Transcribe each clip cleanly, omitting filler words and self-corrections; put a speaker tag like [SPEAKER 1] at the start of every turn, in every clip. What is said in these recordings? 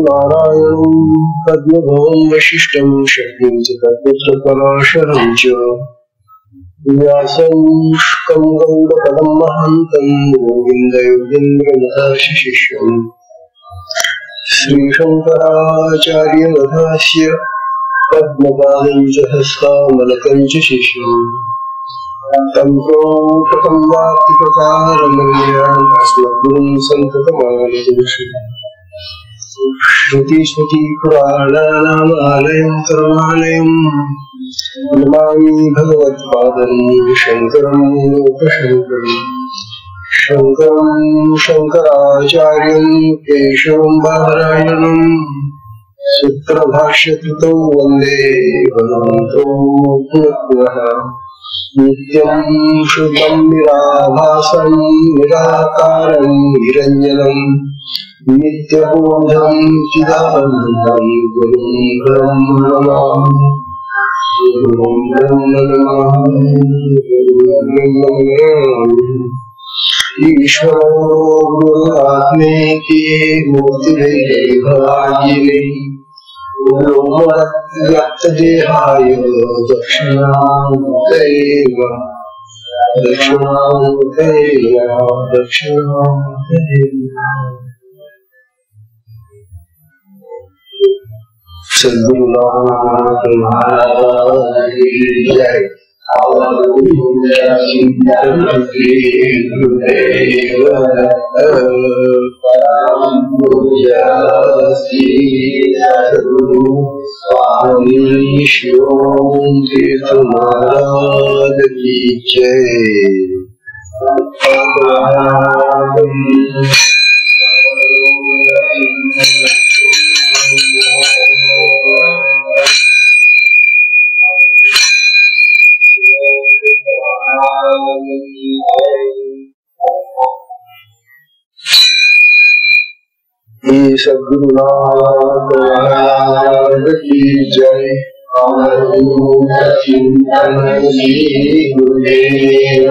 [SPEAKER 1] नारायणं पद्मभवं वशिष्ठं शक्तिं च तत्पुत्रपराशरं च व्यासं शुकं गौडपदं महान्तं गोविन्दयोगीन्द्रमहर्षिशिष्यम् श्रीशङ्कराचार्यवधास्य पद्मपादं च हस्तामलकं च शिष्यम् तन्त्रोटकं वाक्यप्रकारमन्यान् सन्ततमानतोषितम् श्रुतिस्मृतिपुराणानामालयं करुणालयं नमामि भगवत्पादं शङ्करं लोकशङ्करम् शङ्करं शङ्कराचार्यं केशवं बादरायणं सूत्रभाष्यकृतौ वन्दे भगवन्तौ पुनः नित्यं शुद्धं निराभासं निराकारं निरञ्जनं नित्यबोधं चिदानन्दं गुरुं ब्रह्म नमामि गुरुं ब्रह्म नमामि ईश्वरो गुरुरात्मेति मूर्तिभेदविभागिने व्योमवद्व्यक्तदेहाय दक्षिणामूर्तये सद्गुरुनाथ महाराज की जय। स्वामी शिवों तीर्थ महाराज की जय। सद्गुरुनाथ महाराज की जय। चिंतन श्री गुरुदेव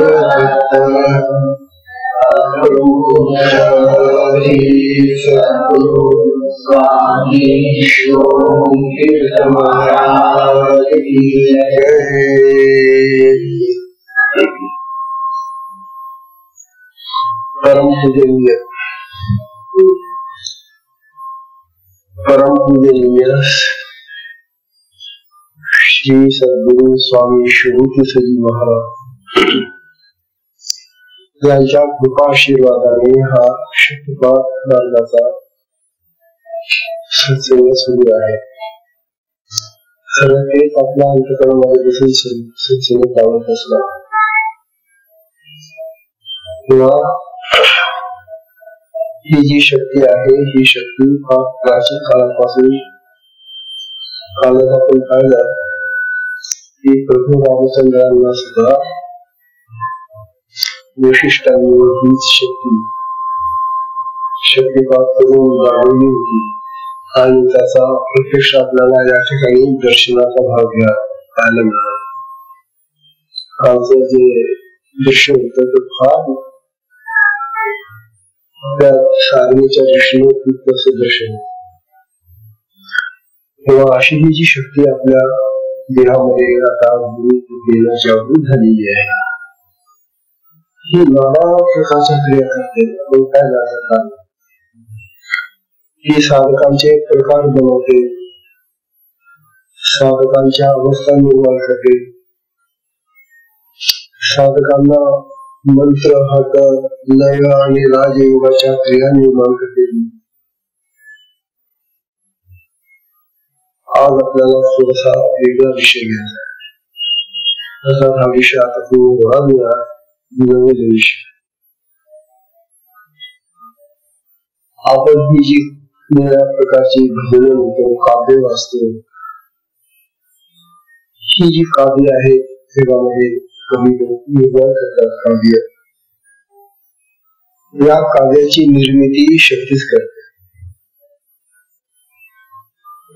[SPEAKER 1] स्वामी शिवों तीर्थ महाराज की जय। परम पूजनीय श्री सद्गुरु स्वामी शिवतीर्थजी महाराज यांच्या कृपाशीर्वादाने हा शतपाठ मार्गाचा सत्संग सुरू आहे. खरं तेच आपल्या अंतःकरणामध्ये बसून सत्संग लावत असला किंवा ही जी शक्ती आहे ही शक्ती फार प्राचीन काळापासून काळात आपण पाहिलं की प्रभू रामचंद्रांना सुद्धा वैशिष्ट्यांनी हीच शक्तिपात करून दाखवली होती आणि त्याचा प्रत्यक्ष आपल्याला या ठिकाणी दर्शनाचा भाग घ्यायला मिळाला. कालचं जे दृश्य होतं ते फार त्या साधनेच्या दृष्टीने खूप प्रसिद्ध दर्शन तेव्हा अशी ही जी शक्ती आपल्या देहामध्ये आता देणं जागृत झालेली आहे ही नाना प्रकारच्या क्रिया करते. आपण काय लागतात ही साधकांचे प्रकार बनवते, साधकांच्या अवस्था निर्माण करते, साधकांना मंत्र हट लय आणि राजयोगाच्या क्रिया निर्माण करते. आज आपल्याला थोडासा वेगळा विषय घ्यायचा आहे. हा विषय आता पूर्ण नवीन विषय. आपण ही जी वेगळ्या प्रकारची भजन होतो, काव्य वाचतो, ही जी काव्य आहेत त्यामध्ये कमी निर्माण करतात काव्य. या काव्याची निर्मिती शक्तीच करते,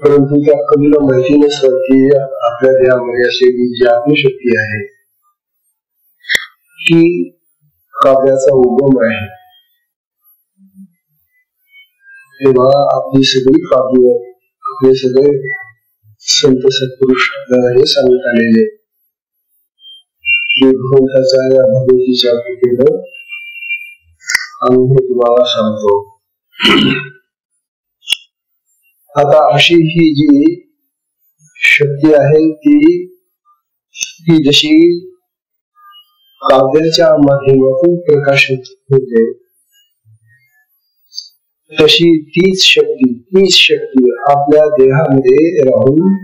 [SPEAKER 1] परंतु त्या कवीला माहिती नसतं की आपल्या देहामध्ये असलेली जी आत्मशक्ती आहे ती काव्याचा उगम आहे. तेव्हा आपली सगळी काव्य, आपले सगळे संत सत्पुरुष आपल्याला हे सांगत आलेले की भगवंताच्या या भगवतीच्या कृपेनं आम्ही हे तुम्हाला सांगतो. आता अशी ही जी शक्ती आहे ती जशी काव्याच्या माध्यमातून प्रकाशित होते, तशी तीच शक्ती आपल्या देहामध्ये राहून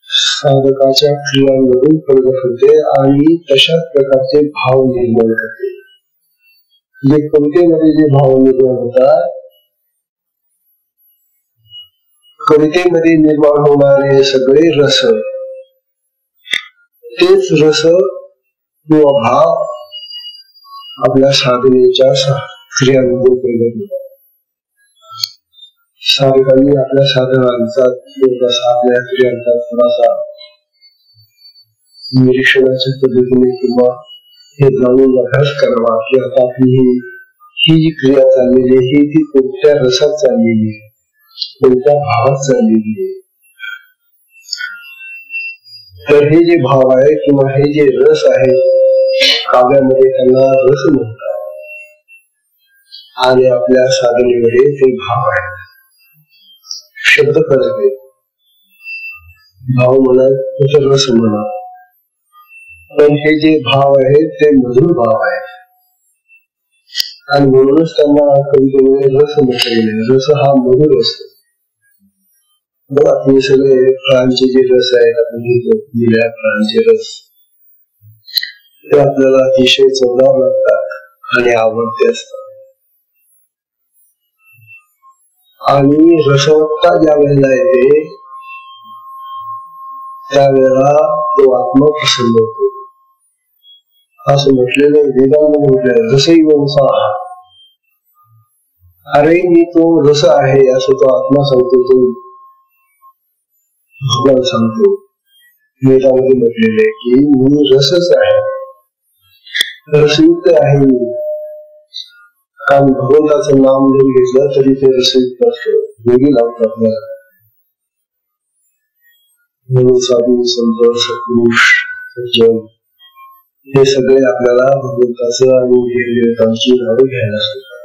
[SPEAKER 1] साधकाच्या क्रियांमधून प्रगट होते आणि तशाच प्रकारचे भाव निर्माण करते. जे कवितेमध्ये जे भाव निर्माण होतात, कवितेमध्ये निर्माण होणारे सगळे रस, तेच रस किंवा भाव आपल्या साधनेच्या क्रियांमधून प्रगट होतात. साधकांनी आपल्या साधनांचा, आपल्या क्रियांचा थोडासा निरीक्षणाच्या पद्धतीने किंवा हे जाणून अभ्यास करावा की आता आपली ही जी क्रिया चाललेली आहे ती कोणत्या रसात चाललेली आहे, कोणत्या भावात चाललेली आहे. तर हे जे भाव आहे किंवा हे जे रस आहे, काव्यामध्ये त्यांना रस म्हणतात आणि आपल्या साधनेमध्ये ते भाव आहे. शब्द फरक आहे, भाव म्हणा तर रस म्हणा, पण हे जे भाव आहे ते मधुर भाव आहे आणि म्हणूनच त्यांना कवितेमध्ये रस म्हटलेले. रस हा मधुर असतो. बघा तुम्ही सगळे फळांचे जे रस आहेत, आपण लिहिल्या फळांचे रस, ते आपल्याला अतिशय चवदार लागतात आणि आवडते असतात. आणि रसवत्ता ज्या वेळेला येते त्यावेळेला तो आत्मा प्रसन्न होतो. असं म्हटलेलं वेदांमध्ये म्हटलेलं रसही वंसा, अरे मी तो रस आहे असं तो आत्मा सांगतो, तो भगवान सांगतो. वेदांमध्ये म्हटलेले की मी रसच आहे, रसयुक्त आहे मी. कारण भगवंताचं नाम जरी घेतलं तरी ते रसयुक्त असतं, वेगळी लावतात मला. म्हणून साधू संत सत्पुरुष सज्जन हे सगळे आपल्याला भगवंताचं आणि देवदेवतांची नावे घ्यायला सांगतात,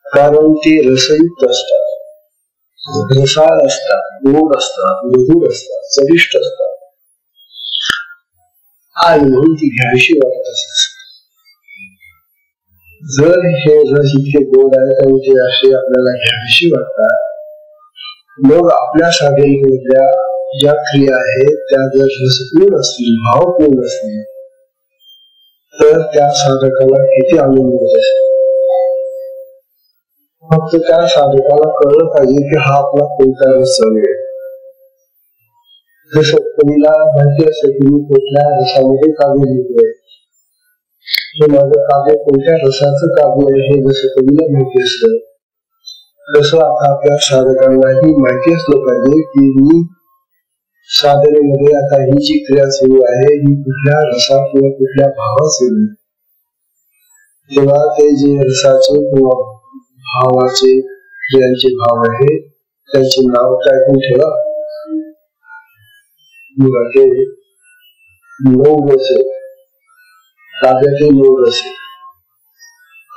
[SPEAKER 1] कारण ते रसयुक्त असतात, रसाळ असतात, गोड असतात, मधुर असतात, चविष्ट असतात आणि म्हणून ती घ्यावीशी वाटत असतात. जर हे रस इतके गोड आहेत आणि ते असे आपल्याला घ्यावीशी वाटतात, मग आपल्या साधनेमधल्या ज्या क्रिया आहेत त्या जर रसपूर्ण असतील, भावपूर्ण असतील, तर त्या साधकाला किती आनंद होत असेल. फक्त त्या साधकाला कळलं पाहिजे की हा आपला कोणता रस चालू आहे. जसं कवीला माहिती असतं की मी कुठल्या रसामध्ये काव्य लिहितोय, हे माझं काव्य कोणत्या रसाचं काव्य आहे हे जसं कवीला माहिती असतं, तसं आता आपल्या साधकांनाही माहिती असलं पाहिजे की मी साधनेमध्ये आता ही जी क्रिया सुरू आहे ही कुठल्या रसात किंवा कुठल्या भावात सुरू आहे. तेव्हा ते जे रसाचे किंवा भावाचे क्रियांचे भाव आहे त्यांचे नाव टाकून ठेवा. ते 9 रस आहे, काव्याचे 9 रस आहे.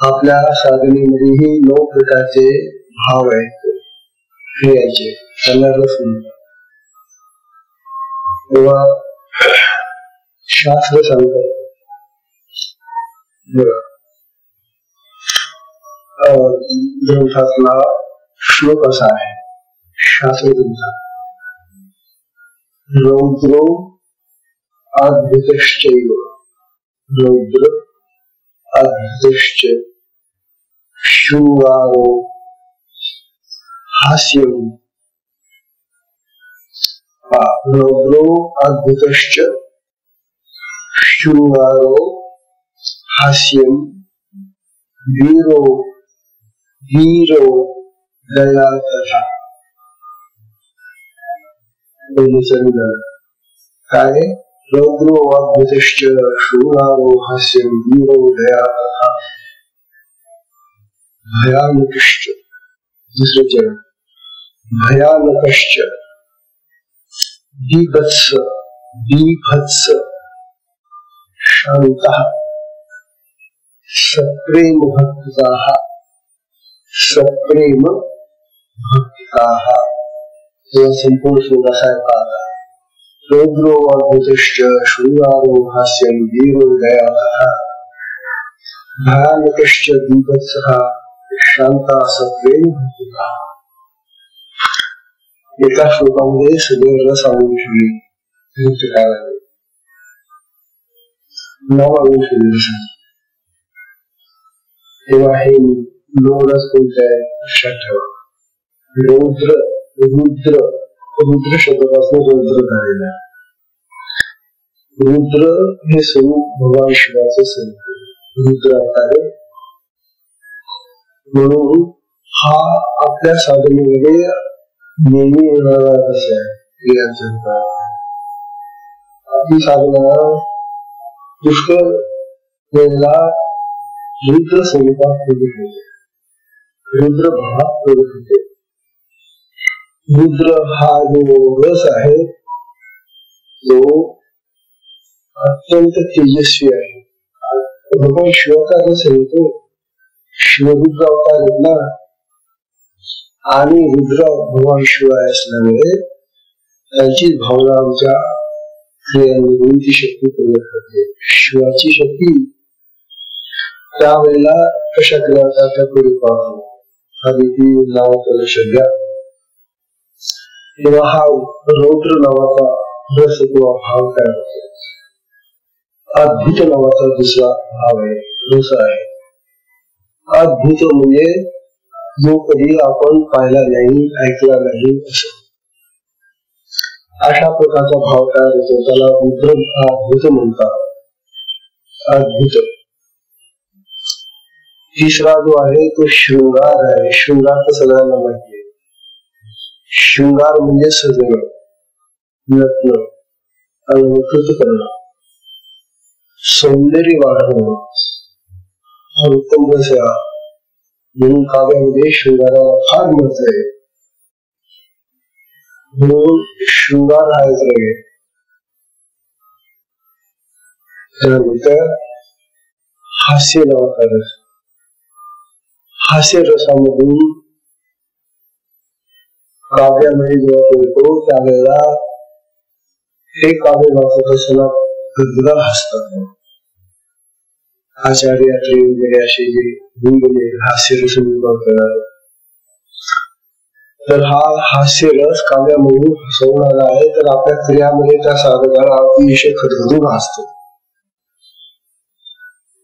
[SPEAKER 1] आपल्या साधनेमध्येही 9 प्रकारचे भाव आहेत क्रियांचे, त्यांना रस म्हणतात. तेव्हा शास्त्र सांगतात, ग्रंथातला श्लोक असा आहे, शास्त्र ग्रंथात, रौद्रो अद्भुतश्चैव, रौद्र अद्भुतश्च, शृंगारो हास्यम, रौद्रो अद्भुतश्च, शृंगारो हास्यम, वीरो दया तथा. काय रौद्रो वाद्भुतश्च शृंगारो हास्यं वीरो दया तथा भयानकश्च दूसरे चरण भयानकश्च बीभत्स बीभत्स शांतः सप्रेम भक्ताः सप्रेम भक्ताः यह संपूर्ण श्लोक है रौद्रो वाद्भुतश्च शृंगारो हास्यं वीरो दया तथा भयानकश्च बीभत्सः शांता सप्रेम भक्ताः। एका श्लोकामध्ये सगळे रस आणून ठेवले नाव आणून ठेवले तेव्हा हे नवरस कोणते आहे लक्षात ठेवा रौद्र रुद्र रुद्र शब्दापासून रौद्र झालेला रुद्र हे स्वरूप भगवान शिवाचे स्वरूप रुद्र आहे म्हणून हा आपल्या साधनेमध्ये नेहमी येणारा रस आहे क्रियांचा आपली साधना पुष्कळ वेळेला रुद्र स्वरूपात प्रगट होते रुद्र भावात प्रगट होते रुद्र हा जो रस आहे तो अत्यंत तेजस्वी आहे भगवान शिवाचा रस आहे तो शिवरुद्र अवतार घेतला आणि रुद्र भगवान शिवाय असल्यामुळे त्यांची भावना आमच्या क्रियांमधून ती शक्ती प्रगट करते शिवाची शक्ती त्यावेळेला कशा क्रिया त्या पुढे पाहतो आदिती नावाचा लक्षात घ्या तेव्हा हा रौद्र नावाचा रस किंवा भाव काय होतो अद्भुत नावाचा दुसरा भाव आहे रस आहे अद्भुत म्हणजे जो कधी आपण पाहिला नाही ऐकला नाही असं अशा प्रकारचा भाव तयार होतो त्याला रुद्र अद्भुत म्हणतात अद्भुत तिसरा जो आहे तो शृंगार आहे शृंगार तर सगळ्यांना माहिती आहे शृंगार म्हणजे सजणं नटणं अलंकृत करणं सौंदर्य वाढवणं हा उत्तम रस आहे म्हणून काव्यामध्ये शृंगाराला फार महत्व आहे म्हणून शृंगार हा एक रंग आहे त्यानंतर हास्य नावाचा रस हास्य रसामधून काव्यामध्ये जेव्हा बोलतो त्यावेळेला हे काव्य वाचत असताना गदगद हसतात आचार्य वगैरे असे जे गुरुने हास्य रस निर्माण करणार तर हा हास्य रस काव्यामधून हसवणारा आहे तर आपल्या क्रियामध्ये त्या साधकाला अतिशय खदखदून हसतो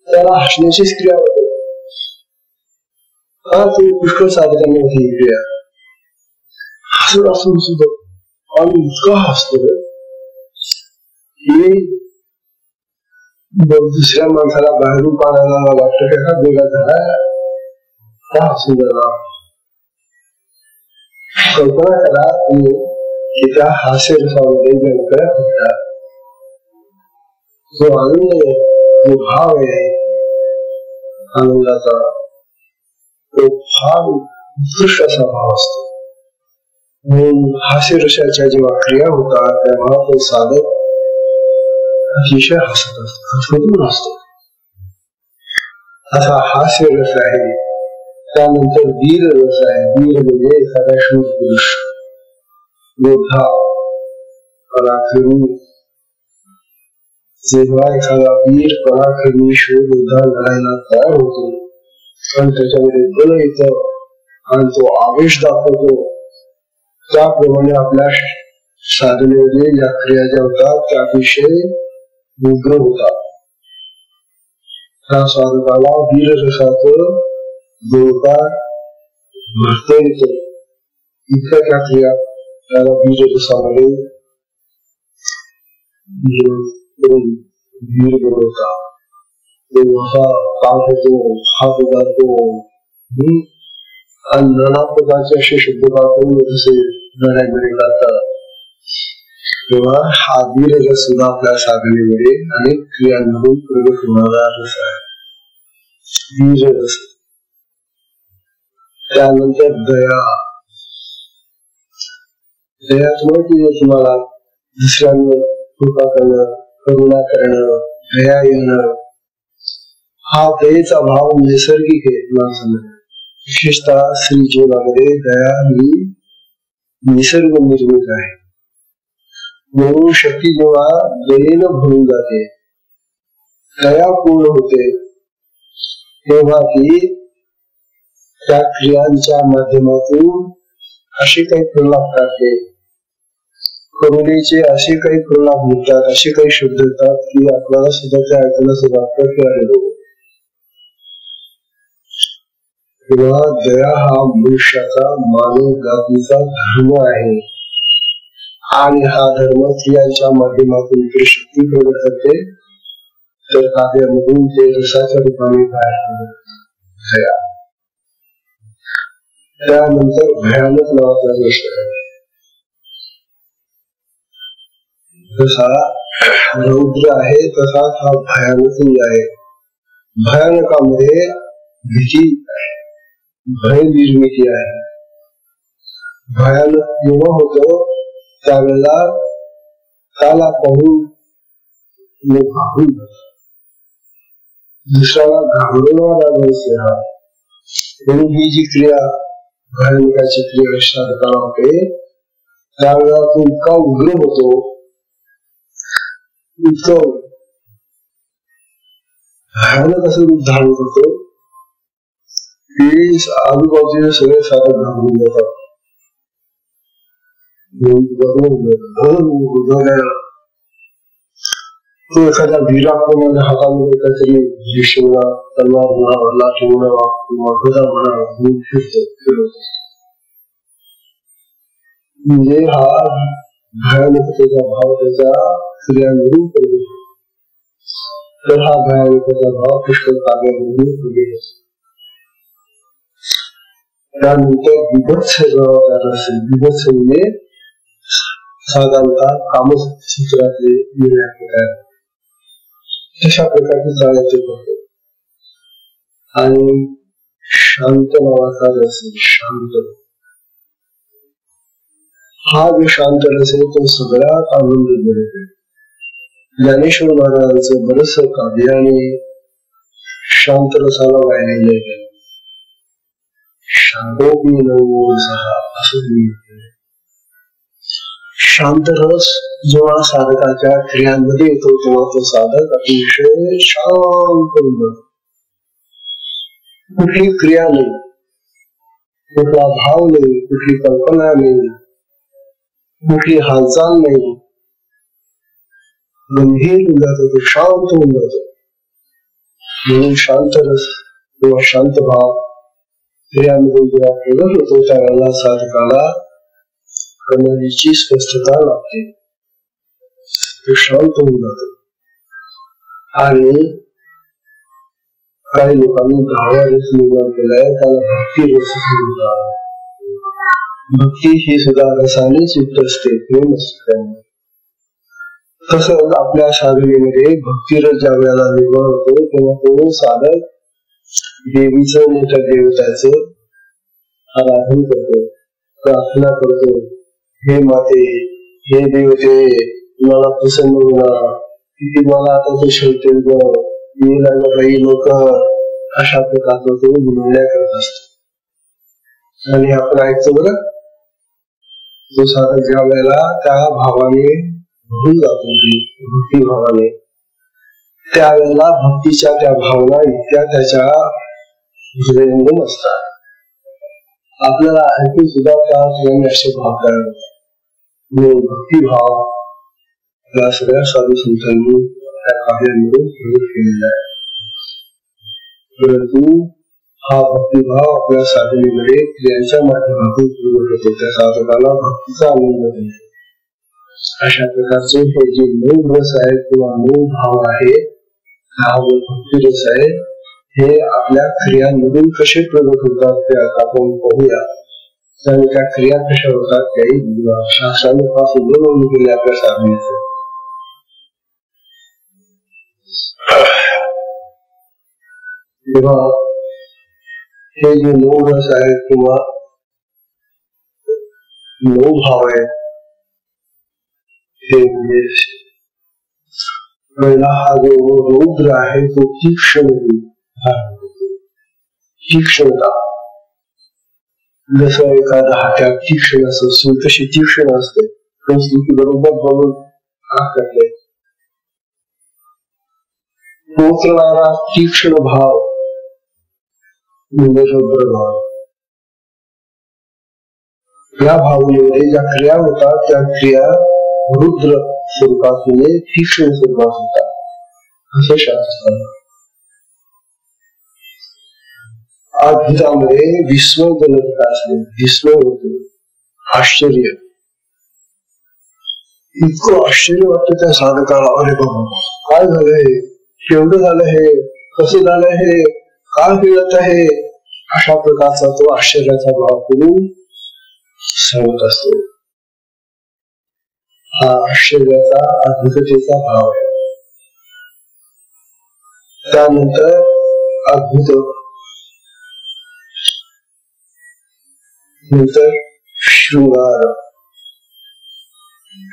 [SPEAKER 1] त्याला हसण्याचीच क्रिया होते हा ते पुष्कळ साधकांना होती ही क्रिया हसत असून सुद्धा आणि इतका हसतो की दुसऱ्या माणसाला बाहेरून पाहायला वाटतं की हा वेगळा झाला का हसून झाला कल्पना करा तुम्ही की त्या हास्य रसामध्ये जनकर होतात जो आनंद आहे जो भाव आहे आनंदाचा तो फार उत्कृष्ट असा भाव असतो म्हणून हास्य रसाच्या जेव्हा क्रिया होतात तेव्हा तो साधक अतिशय हसत असतो असतो असा हास्य रस आहे त्यानंतर वीर रस आहे वीर म्हणजे एखादा शूर पुरुष योद्धा पराक्रमी जेव्हा एखादा वीर पराक्रमी शूर योद्धा लढायला तयार होतो आणि त्याच्यामध्ये बल येतं आणि तो आवेश दाखवतो त्याप्रमाणे आपल्या साधनेमध्ये ज्या क्रिया ज्या होतात त्या अतिशय उग्र होतात त्या साधकाला वीर रसाचं जोरदार भरता येतं इतक्या त्या क्रिया त्याला वीर रसामध्ये वीर बनवतात तेव्हा पाठ होतो हात उगारतो आणि नाना प्रकारचे असे शब्द काढून जसे लढाई करतात तेव्हा हा वीररस सुद्धा आपल्या साधनेमध्ये अनेक क्रियांमधून प्रगट होणारा रस आहे, वीररस. त्यानंतर दया. दया तुम्हाला दुसऱ्यांवर कृपा करणं, करुणा करणं, दया येणं, हा दयेचा भाव नैसर्गिक आहे माणसामध्ये. विशेषतः श्री जीवनामध्ये दया ही निसर्ग निर्मित आहे. म्हणून शक्ती जेव्हा दयेनं भरून जाते, दया पूर्ण होते, तेव्हा ती त्या क्रियांच्या माध्यमातून असे काही प्रलाप काढते, करुणेचे असे काही प्रलाप निघतात, असे काही शब्द येतात की आपल्याला सुद्धा ते ऐकायला सुद्धा वाटतं की अरे हो. तेव्हा दया हा मनुष्याचा मानव जातीचा धर्म आहे आणि हा धर्म क्रियांच्या माध्यमातून ते शक्ती प्रगट करते, तर काव्यामधून ते रसाच्या रूपाने बाहेर दया. त्यानंतर भयानक नावाचा गोष्ट आहे. जसा रौद्र आहे तसाच हा भयानकही आहे. भयानकामध्ये भीती आहे, भय निर्मिती आहे. भयानक जेव्हा होतं त्यावेळेला त्याला पाहून घाबरून दुसऱ्याला घाबरवणारा हा. म्हणून ही जी क्रिया भयानकाची क्रिया साधकाला होते, त्यावेळेला तो इतका उग्र होतो, इतकं भयानक असं रूप धारण करतो की आजूबाजूचे सगळे साधक घाबरून जातात. तो एखाद्या वीराप्रमाणे हातामध्ये काहीतरी विषयला तलवार म्हणा, लाठी म्हणा किंवा गदा म्हणा फिरतो. म्हणजे हा भयानकतेचा भाव त्याच्या क्रियांमधून प्रगट. तर हा भयानकतेचा भाव पुष्कळ काव्यामधून प्रगट असतो. त्यानंतर विभत्स जबाबदार असेल. विभत्स म्हणजे साधारणतः कामसूत्रातले निर्णय प्रकार तशा प्रकारचे चालायचे करतो. आणि शांत नावाचा रस, शांत, हा जो शांत रस आहे तो सगळ्यात आनंद देतो. ज्ञानेश्वर महाराजांचं बरंच काव्य आणि शांत रसाला वाहिलेलं आहे. शांतोपी नवोत्साह असं लिहिलं. शांत रस जेव्हा साधकाच्या क्रियांमध्ये येतो तेव्हा तो साधक अतिशय शांत होतो. कुठली क्रिया नाही, कुठला भाव नाही, कुठली कल्पना नाही, कुठली हालचाल नाही, गंभीर होऊन जातो, तो शांत होऊन जातो. म्हणून शांत रस किंवा शांत भाव क्रियांमधून जेव्हा प्रगट होतो त्यावेळेला साधकाला प्रणालीची स्पष्टता लागते, तो शांत होऊन जातो. आणि काही लोकांनी 10वा रस निर्माण केलाय, त्याला भक्ती रस म्हणतात. भक्ती ही सुद्धा रसानेच युक्त असते, प्रेम असते. तसंच आपल्या साधनेमध्ये भक्ती रस ज्या वेळेला निर्माण होतो तेव्हा तो साधक देवीचं मोठ्या देवताचं आराधन करतो, प्रार्थना करतो. हे माते, हे देवते, मला प्रसन्न होणार, किती मला आता तो शेवटी बाई लोक, अशा प्रकारचा तो विनोद करत असतो. आणि आपण ऐकतो बरं, तो साधक ज्या वेळेला त्या भावाने भरून जातो, भक्ती भावाने, त्यावेळेला भक्तीच्या त्या भावना इतक्या त्याच्या हृदयंगम असतात. आपल्याला ऐकून सुद्धा त्या असे भाव तयार होतात. भक्तिभाव या सगळ्या साधू संतांनी त्या काव्यांमधून प्रगट केलेला आहे. परंतु हा भक्तिभाव आपल्या साधनेमध्ये क्रियांच्या माध्यमातून प्रगट होतो, त्या साधकाला भक्तीचा आनंद होतो. अशा प्रकारचे हे जे 9 रस आहेत किंवा 9 भाव आहे, हा जो भक्ती रस आहे, हे आपल्या क्रियांमधून कसे प्रगट होतात ते आता आपण पाहूया. आणि त्या क्रिया कशा होतात त्याही शास्त्राने फार सुंदर नोंद केली आपल्या साधनेचं. तेव्हा हे जे 9 रस आहेत किंवा 9 भाव आहेत, हे म्हणजे पहिला हा जो रौद्र आहे तो तीक्ष्ण, तीक्ष्णता. जसं एखादा हात्यात तीक्ष्ण असतो तशी तीक्ष्ण असते, परिस्थिती बरोबर बघून करते. पोचणारा तीक्ष्ण भाव म्हणजे रौद्र भाव. या भावनेमध्ये ज्या क्रिया होतात त्या क्रिया रुद्र स्वरूपात म्हणजे तीक्ष्ण स्वरूपात होतात असं शास्त्र. अद्भुतामध्ये विस्मयजनक असणे, विस्मय होतो, आश्चर्य. इतकं आश्चर्य वाटतं त्या साधकाला, अरे बाबा काय झालंय, केवढं झालं हे, कसं झालं हे, काय मिळत आहे, अशा प्रकारचा तो आश्चर्याचा भाव करून सांगत असतो. हा आश्चर्याचा अद्भुततेचा भाव आहे. त्यानंतर अद्भुत, नंतर शृंगार.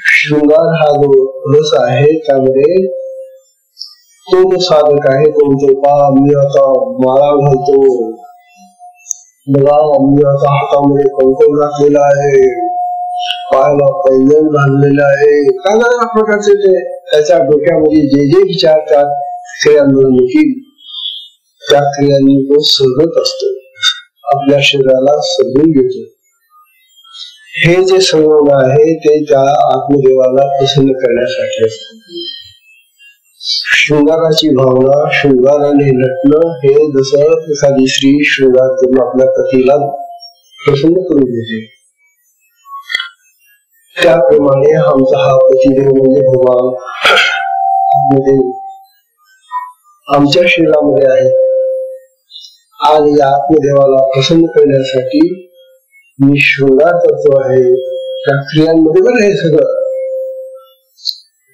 [SPEAKER 1] शृंगार हा जो रस आहे त्यामध्ये तो जो साधक आहे तो म्हणतो, मी आता माळा घालतो, बघा मी आता हातामध्ये कंकण घातलेला आहे, पायाला पैंजण घाललेलं आहे, काय प्रकारचे ते त्याच्या डोक्यामध्ये जे जे विचार त्या क्रियांमधून येतील त्या क्रियांनी तो सजत असतो, आपल्या शरीराला सजवून घेतो. हे जे संयोग आहे ते त्या आत्मदेवाला प्रसन्न करण्यासाठी असते. शृंगाराची भावना, शृंगाराने नटणं हे जसं एखादी स्त्री शृंगार करून आपल्या पतीला प्रसन्न करून देते, त्याप्रमाणे आमचा हा पतिदेव म्हणजे भगवान आत्मदेव आमच्या शरीरामध्ये आहे. आणि या आत्मदेवाला प्रसन्न करण्यासाठी मी शृंगार करतो आहे, त्या क्रियांमध्ये बरं हे सगळं.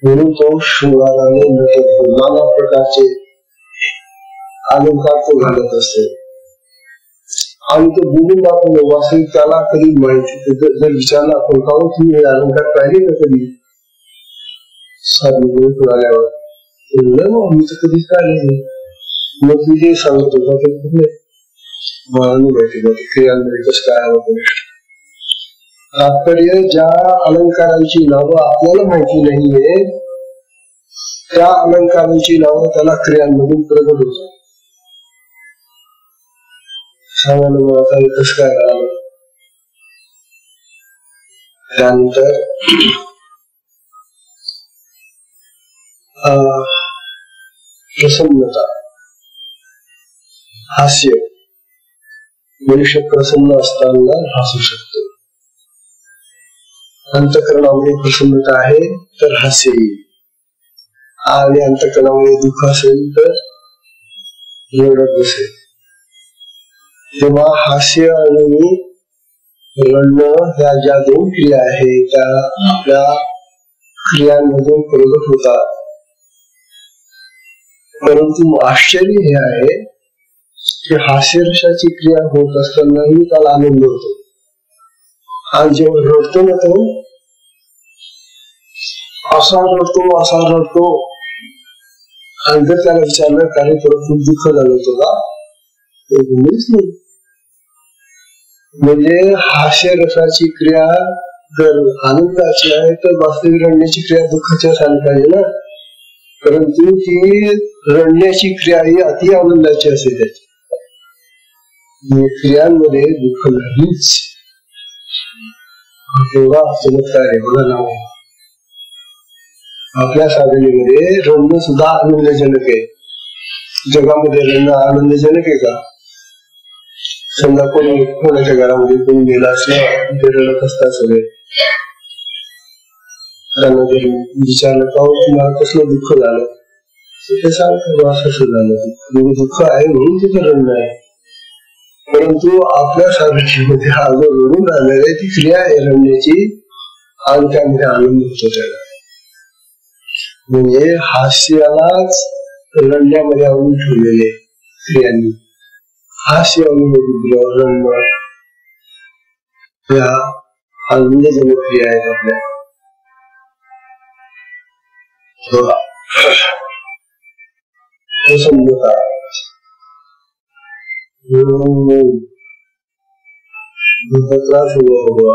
[SPEAKER 1] म्हणून तो शृंगाराने नटतो, नाना प्रकारचे अलंकार तो घालत असतो. आणि तो बोलून दाखवतो, वास्तविक त्याला कधी माहिती जर विचारला आपण, का तुम्ही हे अलंकार पाहिले का कधी साधून आल्यावर, मी तर कधीच पाहिले नाही. मग मी जे सांगत होता ते कुठले मला नाही माहिती क्रियांमध्ये कसं काय होतं. तात्पर्य ज्या अलंकारांची नावं आपल्याला माहिती नाहीये त्या अलंकारांची नावं त्याला क्रियांमधून प्रगट होतात. सांगा ना मला आता कसं काय करावं. त्यानंतर प्रसन्नता, हास्य. मनुष्य प्रसन्न असताना हसू शकतो. अंतःकरणामध्ये प्रसन्नता आहे तर हास्य येईल, आणि अंतःकरणामध्ये दुःख असेल तर रडत बसेल. तेव्हा हास्य आणि रडणं ह्या ज्या 2 क्रिया आहेत त्या आपल्या क्रियांमधून प्रगट होतात. परंतु आश्चर्य हे आहे की हास्यरसाची क्रिया होत असतानाही त्याला आनंद होतो, आणि जेव्हा रडतो ना तो असा रडतो, आणि जर त्याला विचारलं काही परत खूप दुःख झालं होतं का, ते बोललीच नाही. म्हणजे हास्यरसाची क्रिया जर आनंदाची आहे तर वास्तविक रडण्याची क्रिया दुःखाची असायला पाहिजे ना. परंतु ही रडण्याची क्रिया ही अति आनंदाची असते. त्याची क्रियांमध्ये दुःख नाहीच. तेव्हा चमत्कार आहे. मला नाव आपल्या साधनेमध्ये रडणं सुद्धा आनंदजनक आहे. जगामध्ये रडणं आनंदजनक आहे का? समजा कोणाच्या घरामध्ये कोणी गेला असलं ते रडत असतात सगळे. त्यांना जर विचारलं का तुम्हाला कसलं दुःख झालं ते सांगतो असं झालं. दुःख आहे म्हणून तिथं रडणं आहे. परंतु आपल्या साधनेमध्ये हा जो रडून आलेला आहे ती क्रिया आहे रडण्याची आणि त्यामध्ये आनंद होतो त्याला. म्हणजे हास्यालाच रडण्यामध्ये आणून ठेवलेले क्रियांनी. हास्य आणि रडणं या आनंदजनक क्रिया आहेत आपल्या. प्रसन्नता त्रास हुआ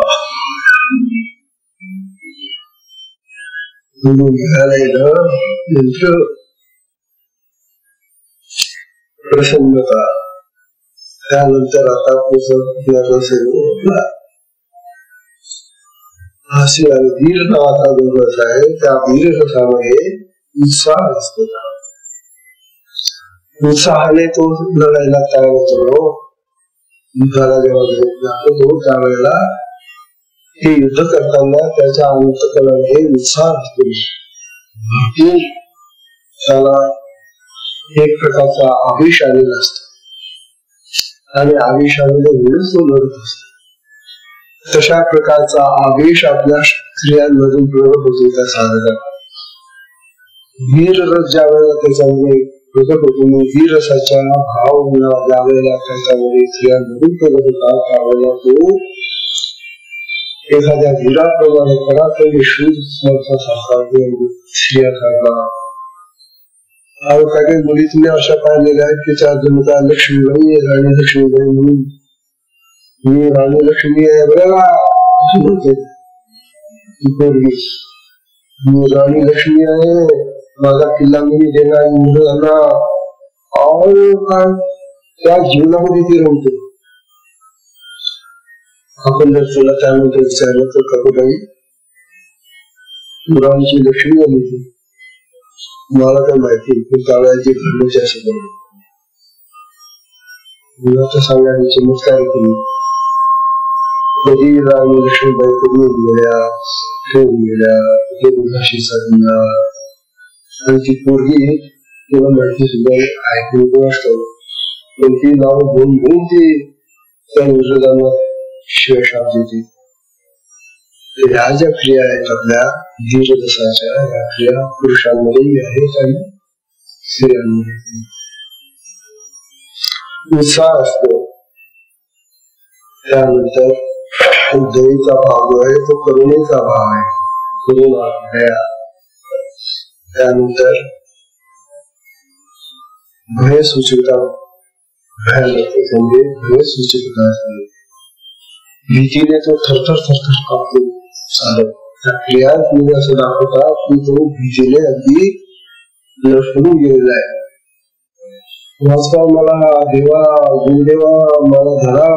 [SPEAKER 1] प्रसन्नता. त्यानंतर आता हास्य आणि वीर नावाचा जो रस आहे त्या वीर रसामध्ये उत्साह असतो. उत्साहाने तो लढायला तयार होतो. युद्धाला जेव्हा जातो त्यावेळेला हे युद्ध करताना त्याच्या अंतःकरणामध्ये उत्साह असतो. त्याला एक प्रकारचा आवेश आलेला असतो आणि आवेशामध्ये वेळच तो लढत असतो. तशा प्रकारचा आवेश आपल्या स्त्रियांमधून प्रगट होतो त्या साधकात. वीर रस ज्या वेळेला त्याच्यामध्ये प्रगट होतो, वीर रसाच्या भाव ज्या वेळेला त्याच्यामध्ये स्त्रियांमधून प्रगट होतात त्यावेळेला तो एखाद्या वीराप्रमाणे पराक्रमी शूर सारखा स्त्रियासारखा. आणि काही मुली तुम्ही अशा पाहिलेल्या आहेत की त्या जणका लक्ष्मीबाई आहे, राणी लक्ष्मीबाई म्हणून. मी राणी लक्ष्मी आहे बघा मी राणी लक्ष्मी आहे, माझा किल्ला मी देणार इंग्रजांना. और काय त्या जीवनामध्ये ते रमतो. आपण जर तुला त्यानंतर विचारलं तर कपुबाई राणीची लक्ष्मी आली मला काय माहिती पण कावळ्याची घडण्याची असं बनवलं. मला तर सांगायची चमत्कार केली. कधी राणी लक्ष्मीबाई कधी गेल्या ठेवून गेल्या कधी साधल्या आणि ती पोरगी तिला माहिती सुद्धा ऐकून असतो. पण ती नाव घेऊन ती त्या इंग्रजांना शिवशाप देते. ह्या ज्या क्रिया आहेत आपल्या धीररसाच्या या क्रिया पुरुषांमध्येही आहेत आणि स्त्रियांमध्ये उत्साह असतो. त्यानंतर दयेचा भाव जो आहे तो करुणेचा भाव आहे. करुणा दया. त्यानंतर भय सूचिता म्हणजे भय सूचिता असते. भीतीने तो थरथर कापतो साधक. त्या क्रियात म्हणजे असं दाखवतात की तो भीतीने अगदी लढून गेलेला आहे. मला देवा गुरुदेवा मला धरा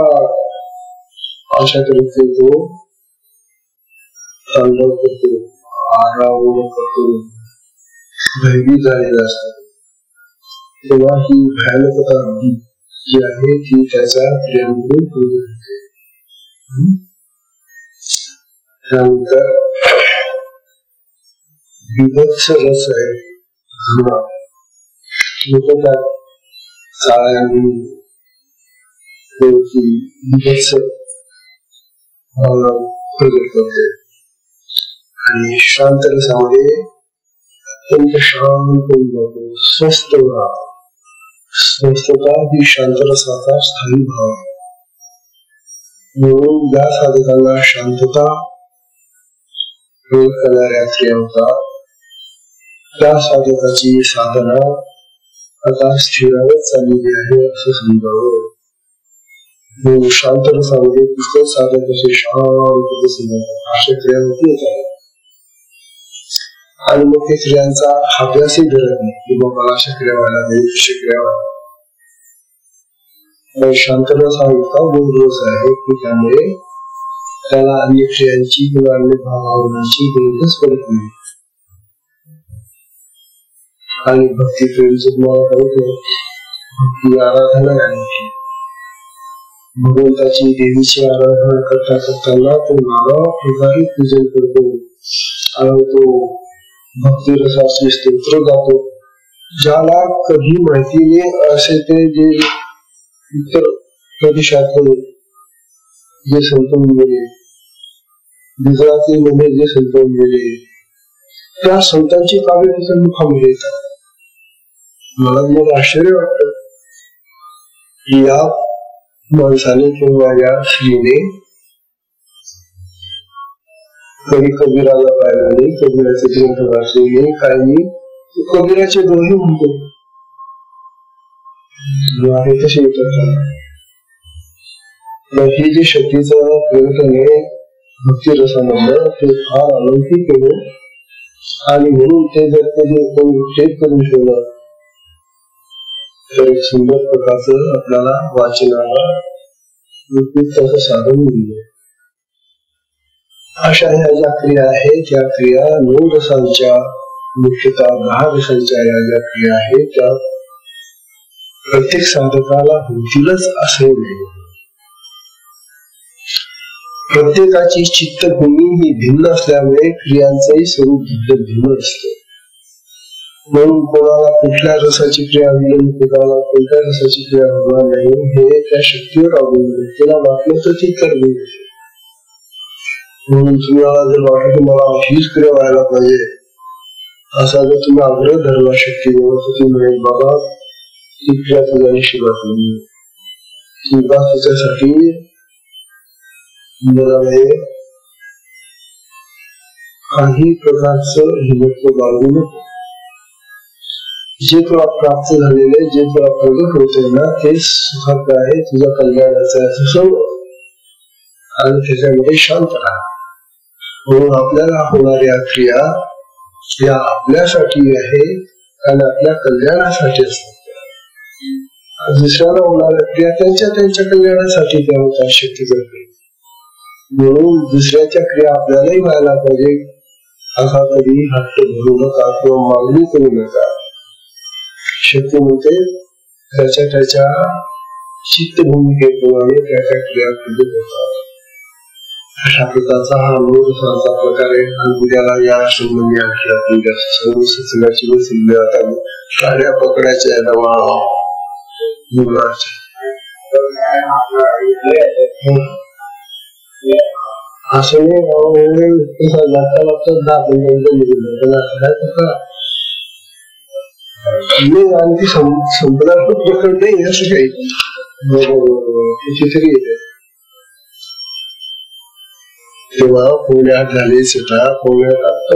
[SPEAKER 1] अशा तऱ्हेचे तो तांडव करतो, आराम करतो, भयभीत झालेला असतो. तेव्हा ही भयानकता जी आहे ती त्याच्या क्रियांमधून पूर्ण होते. त्यानंतर विभत्स रस आहे. चाळ्यांनी विभत्स प्रगट करते आणि शांत रसामध्ये अत्यंत शांत होऊन जातो. स्वस्थ राहतो. स्वस्थता ही शांत रसाचा स्थायी भाव आहे. म्हणून ज्या साधकांना शांतता प्रयोग करणाऱ्या क्रिया होतात त्या साधकाची साधना आता स्थिरावत चाललेली आहे असं समजावं. शांत रसामध्ये पुस्तक साधक असे शांत अशा क्रिया होत आणि मग ते क्रियांचा अभ्यासही धरत नाही की मग मला अशा क्रिया व्हायला नाही अशा क्रिया व्हायला. शांत रस हा इतका गुण रस आहे की त्यामुळे त्याला अन्य क्रियांची किंवा अन्य भावनाची गरजच पडत नाही. आणि भक्ती प्रेम भक्ती आराधना आहे. भगवंताची देवीची आराधना करताना तो नाना प्रकारे पूजन करतो आणि तो भक्ती रसाचे स्तोत्र गातो. ज्याला कधी माहिती नाही असे ते जे इतर प्रदेशातून जे संतून गेले, गुजराती मध्ये जे संतून गेले, त्या संतांची काव्य त्याच्या मुखामध्ये येतात. मला मग आश्चर्य वाटत की या माणसाने किंवा या स्त्रीने कधी कबीराला पाहिलं नाही, कबीराचे ग्रंथ वाचले नाही, काही नाही. कबीराचे दोहे म्हणतो आहे तसे येतात. ही जी शक्तीचा ग्रंथ आहे भक्ती रसामधलं ते फार अलौकिक आहे. आणि म्हणून ते जर कधी टेप करून ठेवलं तर एक सुंदर प्रकारचं आपल्याला वाचनाला त्याचं साधन मिळेल. अशा ह्या ज्या क्रिया आहेत त्या क्रिया 9 रसांच्या मुख्यतः 10 रसांच्या या ज्या क्रिया आहेत त्या प्रत्येक साधकाला होतीलच असे नाही. प्रत्येकाची चित्तभूमी ही भिन्न असल्यामुळे क्रियांचंही स्वरूप भिन्न असतं. म्हणून कोणाला कुठल्या रसाची क्रिया होईल, कोणाला कोणत्या रसाची क्रिया होणार नाही हे त्या शक्तीवर अवलंबून. त्याला वाटलं तर ती करणे. म्हणून तुम्हाला जर वाटलं की मला हीच क्रिया व्हायला पाहिजे असा जर तुम्ही आग्रह धरला शक्ती म्हणेल बाबा ही क्रिया तुझ्या नशिबात नाही. तुला त्याच्यासाठी मला काही प्रकारचं हिमत्व बाळगू नको. जे तुला प्राप्त झालेले, जे तुला प्रगट होते ना ते सुखाचं आहे, तुझ्या कल्याणाचं आहे असं आणि त्याच्यामध्ये शांत राहा. म्हणून आपल्याला होणाऱ्या क्रिया या आपल्यासाठी आहे आणि आपल्या कल्याणासाठी असतात. दुसऱ्याला होणाऱ्या क्रिया त्यांच्या कल्याणासाठी त्या होतात शक्ती करते. म्हणून दुसऱ्याच्या क्रिया आपल्यालाही व्हायला पाहिजे असा कधी हट्ट धरू नका किंवा मागणी करू नका. शक्ती म्हणते त्याच्या चित्तभूमिकेप्रमाणे त्याच्या क्रिया प्रगट होतात. अशा प्रकारचा हा 9 रसांचा प्रकार आहे. आणि उद्याला या संबंधी आणखी आपण सर्व सत्संगाची बसली आता गाड्या पकडायच्या असं लागता लागतात 10 मिनिटं आणखी संपदा खूप प्रकट नाही असं काही कितीतरी येते. तेव्हा पुण्यात झाले सुद्धा पुण्यात आता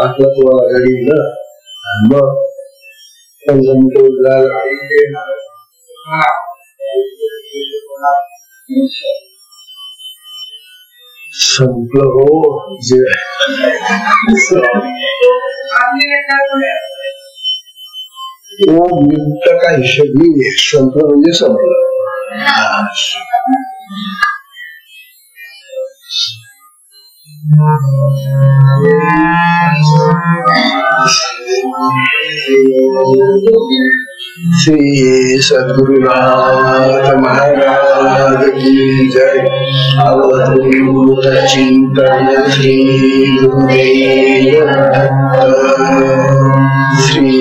[SPEAKER 1] आठला तुम्हाला गाडी ना मग संपलं हो जे मिनिट का हिशोब नाही. संपलं म्हणजे संपलं. श्री सद्गुरुनाथ महाराज की जय. अवधूत चिंतन श्री गुरुदेव श्री